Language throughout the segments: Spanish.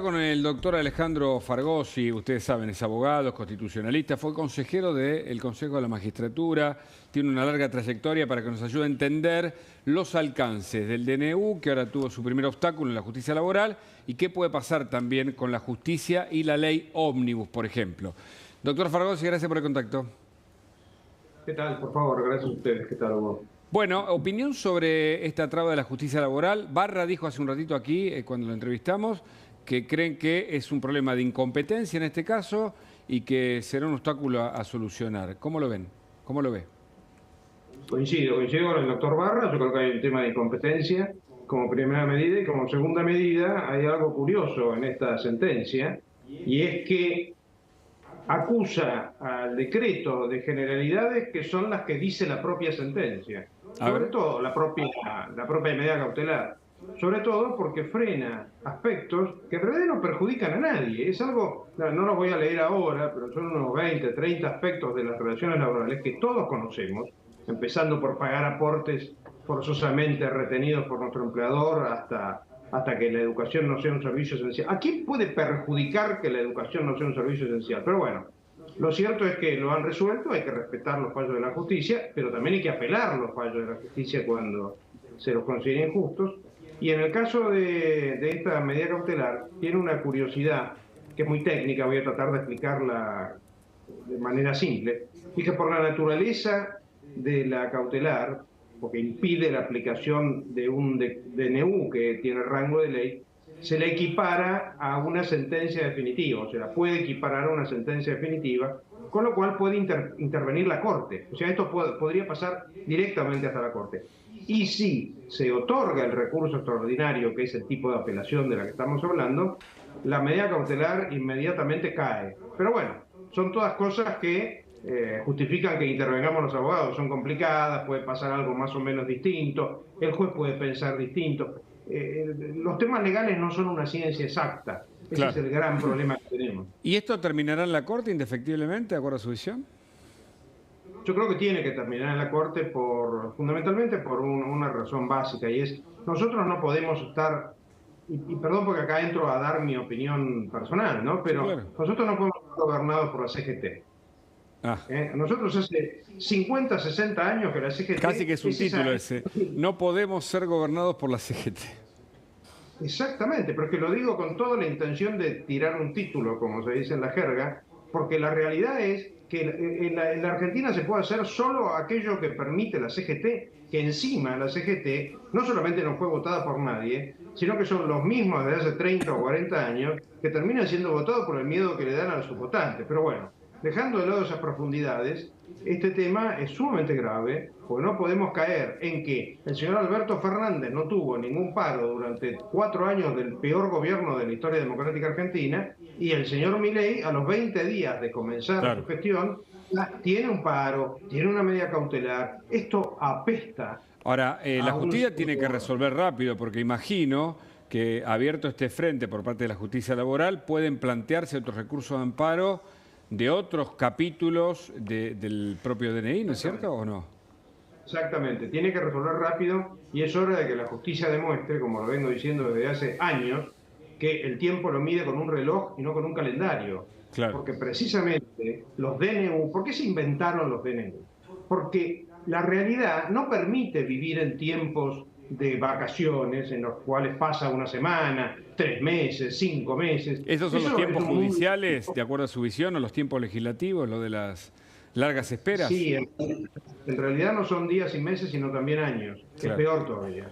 Con el doctor Alejandro Fargosi, ustedes saben, es abogado, es constitucionalista, fue consejero del Consejo de la Magistratura, tiene una larga trayectoria para que nos ayude a entender los alcances del DNU, que ahora tuvo su primer obstáculo en la justicia laboral, y qué puede pasar también con la justicia y la ley ómnibus, por ejemplo. Doctor Fargosi, gracias por el contacto. ¿Qué tal? Por favor, gracias a ustedes. ¿Qué tal, Hugo? Bueno, opinión sobre esta traba de la justicia laboral. Barra dijo hace un ratito aquí, cuando lo entrevistamos, que creen que es un problema de incompetencia en este caso y que será un obstáculo a solucionar. ¿Cómo lo ven? ¿Cómo lo ve? Coincido con el doctor Barra. Yo creo que hay un tema de incompetencia como primera medida, y como segunda medida hay algo curioso en esta sentencia, y es que acusa al decreto de generalidades que son las que dice la propia sentencia, sobre todo la propia medida cautelar, sobre todo porque frena aspectos que en realidad no perjudican a nadie. Es algo, no los voy a leer ahora, pero son unos 20, 30 aspectos de las relaciones laborales que todos conocemos, empezando por pagar aportes forzosamente retenidos por nuestro empleador hasta que la educación no sea un servicio esencial. ¿A quién puede perjudicar que la educación no sea un servicio esencial? Pero bueno, lo cierto es que lo han resuelto, hay que respetar los fallos de la justicia, pero también hay que apelar los fallos de la justicia cuando se los consideren injustos. Y en el caso de esta medida cautelar, tiene una curiosidad que es muy técnica, voy a tratar de explicarla de manera simple, y que por la naturaleza de la cautelar, porque impide la aplicación de un DNU que tiene rango de ley, se le equipara a una sentencia definitiva, o se la puede equiparar a una sentencia definitiva, con lo cual puede intervenir la Corte. O sea, esto podría pasar directamente hasta la Corte. Y si se otorga el recurso extraordinario, que es el tipo de apelación de la que estamos hablando, la medida cautelar inmediatamente cae. Pero bueno, son todas cosas que justifican que intervengamos los abogados. Son complicadas, puede pasar algo más o menos distinto, el juez puede pensar distinto. Los temas legales no son una ciencia exacta. Ese es el gran problema que tenemos. ¿Y esto terminará en la Corte indefectiblemente, de acuerdo a su visión? Yo creo que tiene que terminar en la Corte fundamentalmente por una razón básica, y es, nosotros no podemos estar, y perdón porque acá entro a dar mi opinión personal, ¿no? Pero sí, claro, nosotros no podemos estar gobernados por la CGT. Nosotros hace 50, 60 años que la CGT... Casi que es un título ese. No podemos ser gobernados por la CGT. Exactamente, pero es que lo digo con toda la intención de tirar un título, como se dice en la jerga, porque la realidad es que en la Argentina se puede hacer solo aquello que permite la CGT, que encima la CGT no solamente no fue votada por nadie, sino que son los mismos de hace 30 o 40 años que terminan siendo votados por el miedo que le dan a sus votantes. Pero bueno, dejando de lado esas profundidades, este tema es sumamente grave, porque no podemos caer en que el señor Alberto Fernández no tuvo ningún paro durante 4 años del peor gobierno de la historia democrática argentina, y el señor Milei, a los 20 días de comenzar su gestión, tiene un paro, tiene una medida cautelar. Esto apesta. Ahora, la justicia tiene que resolver rápido, porque imagino que abierto este frente por parte de la justicia laboral, pueden plantearse otros recursos de amparo de otros capítulos del propio DNI, ¿no es cierto o no? Exactamente, tiene que resolver rápido, y es hora de que la justicia demuestre, como lo vengo diciendo desde hace años, que el tiempo lo mide con un reloj y no con un calendario. Claro. Porque precisamente los DNU, ¿por qué se inventaron los DNU? Porque la realidad no permite vivir en tiempos de vacaciones en los cuales pasa una semana, 3 meses, 5 meses. ¿Esos son los tiempos judiciales, de acuerdo a su visión, o los tiempos legislativos, lo de las largas esperas? Sí, en realidad no son días y meses, sino también años. Claro. Es peor todavía.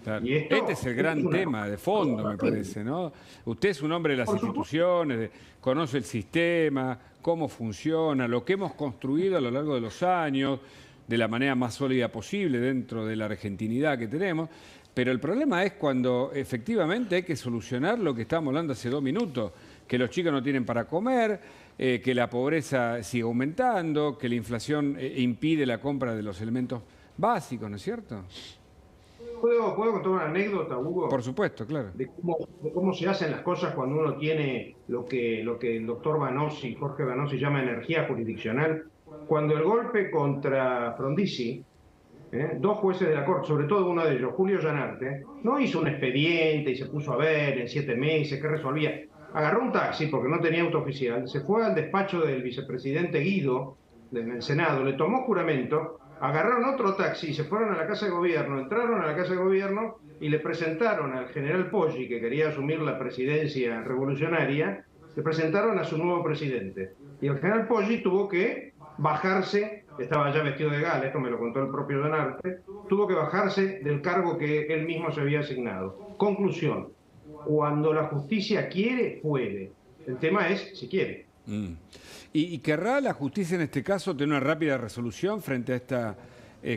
Claro. Y este es el gran tema de fondo, me parece, ¿no? Usted es un hombre de las instituciones, conoce el sistema, cómo funciona, lo que hemos construido a lo largo de los años, de la manera más sólida posible dentro de la argentinidad que tenemos. Pero el problema es cuando efectivamente hay que solucionar lo que estábamos hablando hace 2 minutos, que los chicos no tienen para comer, que la pobreza sigue aumentando, que la inflación impide la compra de los elementos básicos, ¿no es cierto? ¿Puedo contar una anécdota, Hugo? Por supuesto, claro. De cómo se hacen las cosas cuando uno tiene lo que el doctor Vanossi, Jorge Vanossi, llama energía jurisdiccional. Cuando el golpe contra Frondizi, dos jueces de la Corte, sobre todo uno de ellos, Julio Llanarte, no hizo un expediente y se puso a ver en 7 meses qué resolvía. Agarró un taxi porque no tenía auto oficial, se fue al despacho del vicepresidente Guido en el Senado, le tomó juramento, agarraron otro taxi y se fueron a la Casa de Gobierno, entraron a la Casa de Gobierno y le presentaron al general Poggi, que quería asumir la presidencia revolucionaria, le presentaron a su nuevo presidente. Y el general Poggi tuvo que bajarse, estaba ya vestido de gala, esto me lo contó el propio Llanarte, tuvo que bajarse del cargo que él mismo se había asignado. Conclusión, cuando la justicia quiere, puede. El tema es si quiere. ¿Y querrá la justicia en este caso tener una rápida resolución frente a esta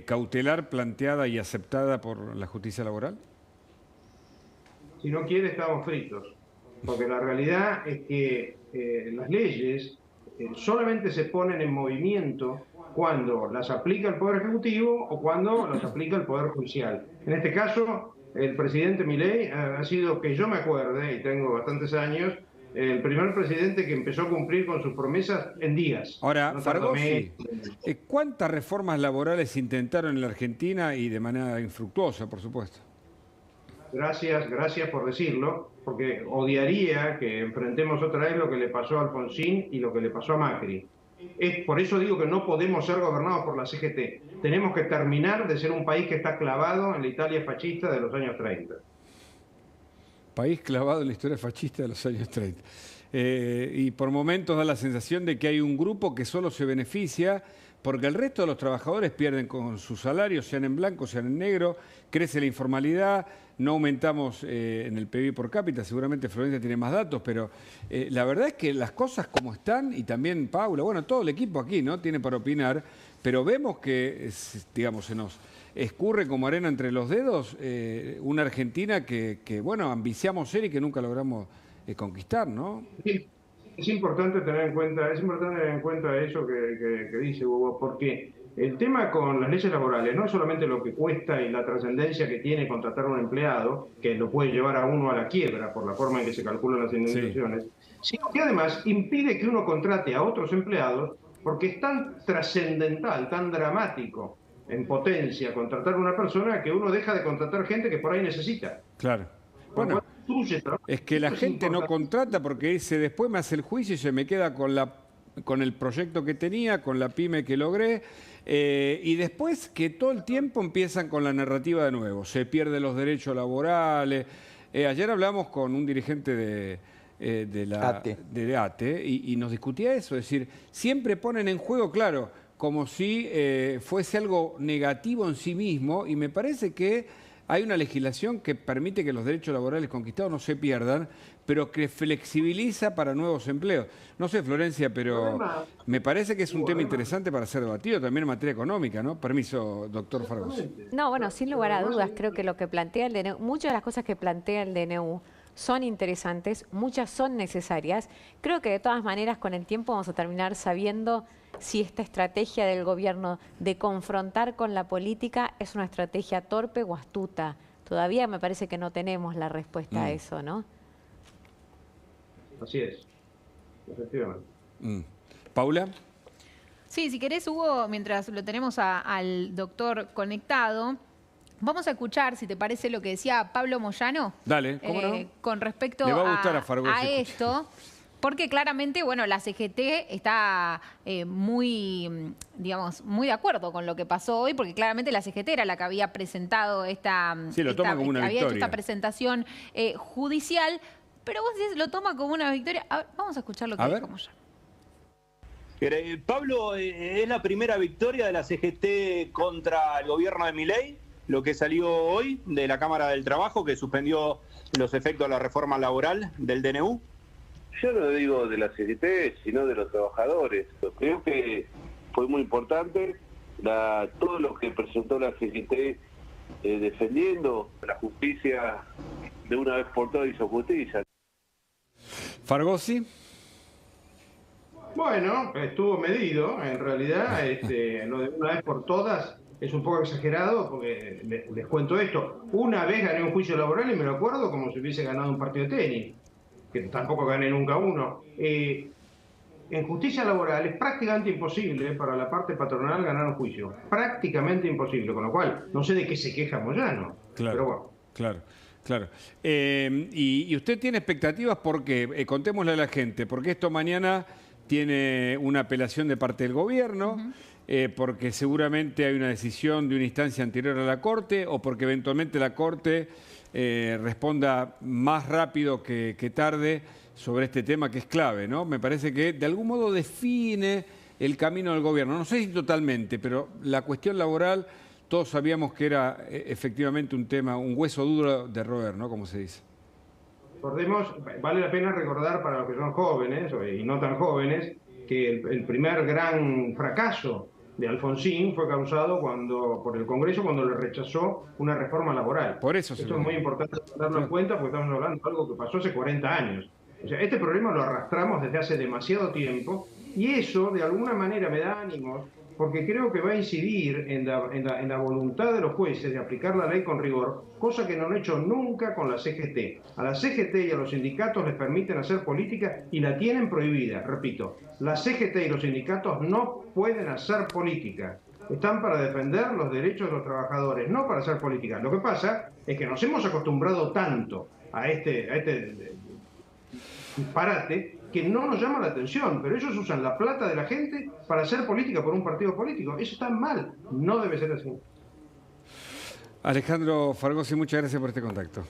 cautelar planteada y aceptada por la justicia laboral? Si no quiere, estamos fritos. Porque la realidad es que las leyes solamente se ponen en movimiento cuando las aplica el Poder Ejecutivo o cuando las aplica el Poder Judicial. En este caso, el presidente Milei ha sido, que yo me acuerde, y tengo bastantes años, el primer presidente que empezó a cumplir con sus promesas en días. Ahora, Fargossi, ¿cuántas reformas laborales intentaron en la Argentina y de manera infructuosa, por supuesto? Gracias por decirlo, porque odiaría que enfrentemos otra vez lo que le pasó a Alfonsín y lo que le pasó a Macri. Por eso digo que no podemos ser gobernados por la CGT. Tenemos que terminar de ser un país que está clavado en la Italia fascista de los años 30. País clavado en la historia fascista de los años 30. Y por momentos da la sensación de que hay un grupo que solo se beneficia porque el resto de los trabajadores pierden con sus salarios, sean en blanco, sean en negro, crece la informalidad, no aumentamos en el PIB por cápita, seguramente Florencia tiene más datos, pero la verdad es que las cosas como están, y también Paula, bueno, todo el equipo aquí, ¿no?, tiene para opinar, pero vemos que, digamos, se nos escurre como arena entre los dedos una Argentina que, bueno, ambiciamos ser y que nunca logramos conquistar, ¿no? Sí. Es importante tener en cuenta eso que dice Hugo, porque el tema con las leyes laborales no es solamente lo que cuesta y la trascendencia que tiene contratar a un empleado, que lo puede llevar a uno a la quiebra por la forma en que se calculan las indemnizaciones, sino que además impide que uno contrate a otros empleados porque es tan trascendental, tan dramático en potencia contratar a una persona que uno deja de contratar gente que por ahí necesita. Claro. Bueno, es que la gente no contrata porque dice, después me hace el juicio y se me queda con el proyecto que tenía, con la pyme que logré, y después que todo el tiempo empiezan con la narrativa de nuevo, se pierden los derechos laborales. Ayer hablamos con un dirigente de ATE y nos discutía eso, es decir, siempre ponen en juego, claro, como si fuese algo negativo en sí mismo, y me parece que hay una legislación que permite que los derechos laborales conquistados no se pierdan, pero que flexibiliza para nuevos empleos. No sé, Florencia, pero me parece que es un tema interesante para ser debatido también en materia económica, ¿no? Permiso, doctor Fargossi. No, bueno, sin lugar a dudas, creo que lo que plantea el DNU, muchas de las cosas que plantea el DNU son interesantes, muchas son necesarias. Creo que de todas maneras con el tiempo vamos a terminar sabiendo si esta estrategia del gobierno de confrontar con la política es una estrategia torpe o astuta. Todavía me parece que no tenemos la respuesta a eso, ¿no? Así es, efectivamente. ¿Paula? Sí, si querés, Hugo, mientras lo tenemos al doctor conectado, vamos a escuchar, si te parece, lo que decía Pablo Moyano. Dale, ¿cómo no? Con respecto Le va a gustar a Fargossi a esto. Porque claramente, bueno, la CGT está muy, digamos, muy de acuerdo con lo que pasó hoy, porque claramente la CGT era la que había presentado toma como una había hecho victoria. esta presentación judicial, pero vos decís, lo toma como una victoria. A ver, vamos a escuchar lo que dijo Moyano. Pablo, ¿es la primera victoria de la CGT contra el gobierno de Milei? Lo que salió hoy de la Cámara del Trabajo, que suspendió los efectos de la reforma laboral del DNU. Yo no digo de la CGT, sino de los trabajadores. Creo que fue muy importante todo lo que presentó la CGT defendiendo la justicia, de una vez por todas hizo justicia. Fargossi. Bueno, estuvo medido, en realidad, lo de una vez por todas es un poco exagerado, porque les cuento esto. Una vez gané un juicio laboral y me lo acuerdo como si hubiese ganado un partido de tenis, que tampoco gané nunca uno. en justicia laboral es prácticamente imposible para la parte patronal ganar un juicio. Prácticamente imposible, con lo cual no sé de qué se queja Moyano. Claro, pero bueno. Claro. Y usted tiene expectativas porque, contémosle a la gente, porque esto mañana tiene una apelación de parte del gobierno, porque seguramente hay una decisión de una instancia anterior a la Corte o porque eventualmente la Corte responda más rápido que tarde sobre este tema que es clave, ¿no? Me parece que de algún modo define el camino del gobierno. No sé si totalmente, pero la cuestión laboral todos sabíamos que era efectivamente un tema, un hueso duro de roer, ¿no? Como se dice. Recordemos, vale la pena recordar para los que son jóvenes y no tan jóvenes, que el primer gran fracaso de Alfonsín fue causado por el Congreso cuando le rechazó una reforma laboral. Por eso Esto es muy importante tenerlo en cuenta porque estamos hablando de algo que pasó hace 40 años. O sea, este problema lo arrastramos desde hace demasiado tiempo y eso de alguna manera me da ánimos porque creo que va a incidir en la voluntad de los jueces de aplicar la ley con rigor, cosa que no han hecho nunca con la CGT. A la CGT y a los sindicatos les permiten hacer política y la tienen prohibida. Repito, la CGT y los sindicatos no pueden hacer política. Están para defender los derechos de los trabajadores, no para hacer política. Lo que pasa es que nos hemos acostumbrado tanto a este disparate que no nos llama la atención, pero ellos usan la plata de la gente para hacer política por un partido político. Eso está mal, no debe ser así. Alejandro Fargosi, muchas gracias por este contacto.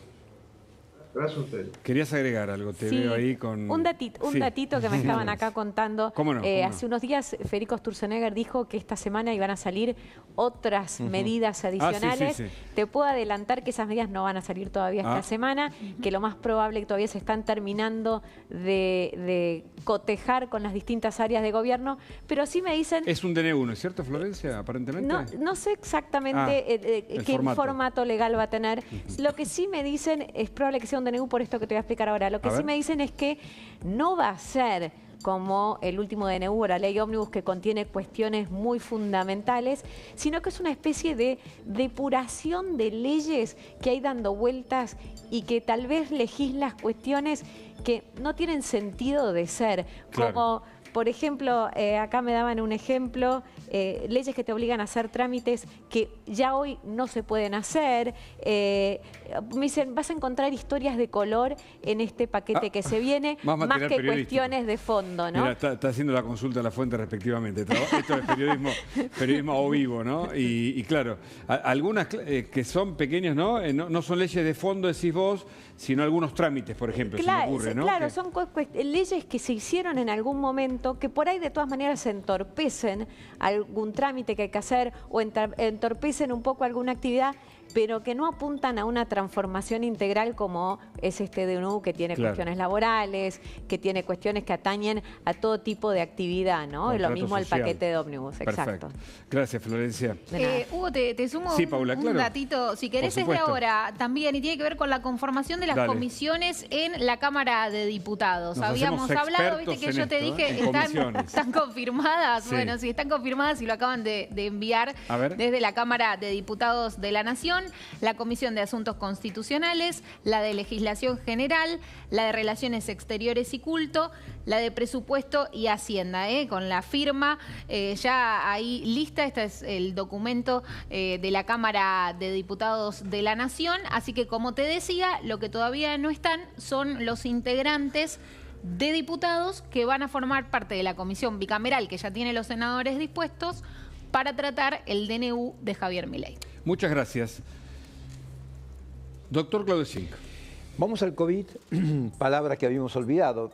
Gracias a ustedes. Querías agregar algo, te veo ahí con... Un datito que me estaban acá contando. ¿Cómo no? Hace unos días Federico Sturzenegger dijo que esta semana iban a salir otras medidas adicionales. Sí. Te puedo adelantar que esas medidas no van a salir todavía esta semana, que lo más probable que todavía se están terminando de cotejar con las distintas áreas de gobierno, pero sí me dicen... Es un DNU, ¿no es cierto, Florencia, aparentemente? No sé exactamente qué formato legal va a tener. Lo que sí me dicen es probable que sea un DNU por esto que te voy a explicar ahora. Lo que sí me dicen es que no va a ser como el último DNU o la ley ómnibus que contiene cuestiones muy fundamentales, sino que es una especie de depuración de leyes que hay dando vueltas y que tal vez legislas cuestiones que no tienen sentido de ser, como... Por ejemplo, acá me daban un ejemplo, leyes que te obligan a hacer trámites que ya hoy no se pueden hacer. Me dicen, vas a encontrar historias de color en este paquete que se viene, más que cuestiones de fondo, ¿no? Mira, está haciendo la consulta a la fuente respectivamente. Esto es periodismo o vivo, ¿no? Y claro, algunas que son pequeñas, ¿no? No son leyes de fondo, decís vos, sino algunos trámites, por ejemplo, se me ocurre, ¿no? Claro, son leyes que se hicieron en algún momento que por ahí de todas maneras se entorpecen algún trámite que hay que hacer o entorpecen un poco alguna actividad, pero que no apuntan a una transformación integral como es este DNU, que tiene cuestiones laborales, que tiene cuestiones que atañen a todo tipo de actividad, ¿no? Contrato lo mismo social. el paquete de ómnibus, exacto. Gracias, Florencia. Hugo, te sumo Paula, un datito, si querés es de ahora también, y tiene que ver con la conformación de las comisiones en la Cámara de Diputados. Habíamos hablado, viste que yo te dije, están confirmadas. Sí. Bueno, si están confirmadas y lo acaban de enviar desde la Cámara de Diputados de la Nación, la Comisión de Asuntos Constitucionales, la de Legislación General, la de Relaciones Exteriores y Culto, la de Presupuesto y Hacienda, con la firma ya ahí lista. Este es el documento de la Cámara de Diputados de la Nación. Así que, como te decía, lo que todavía no están son los integrantes de diputados que van a formar parte de la comisión bicameral que ya tiene los senadores dispuestos para tratar el DNU de Javier Milei. Muchas gracias. Doctor Claudio Zink. Vamos al COVID, palabra que habíamos olvidado.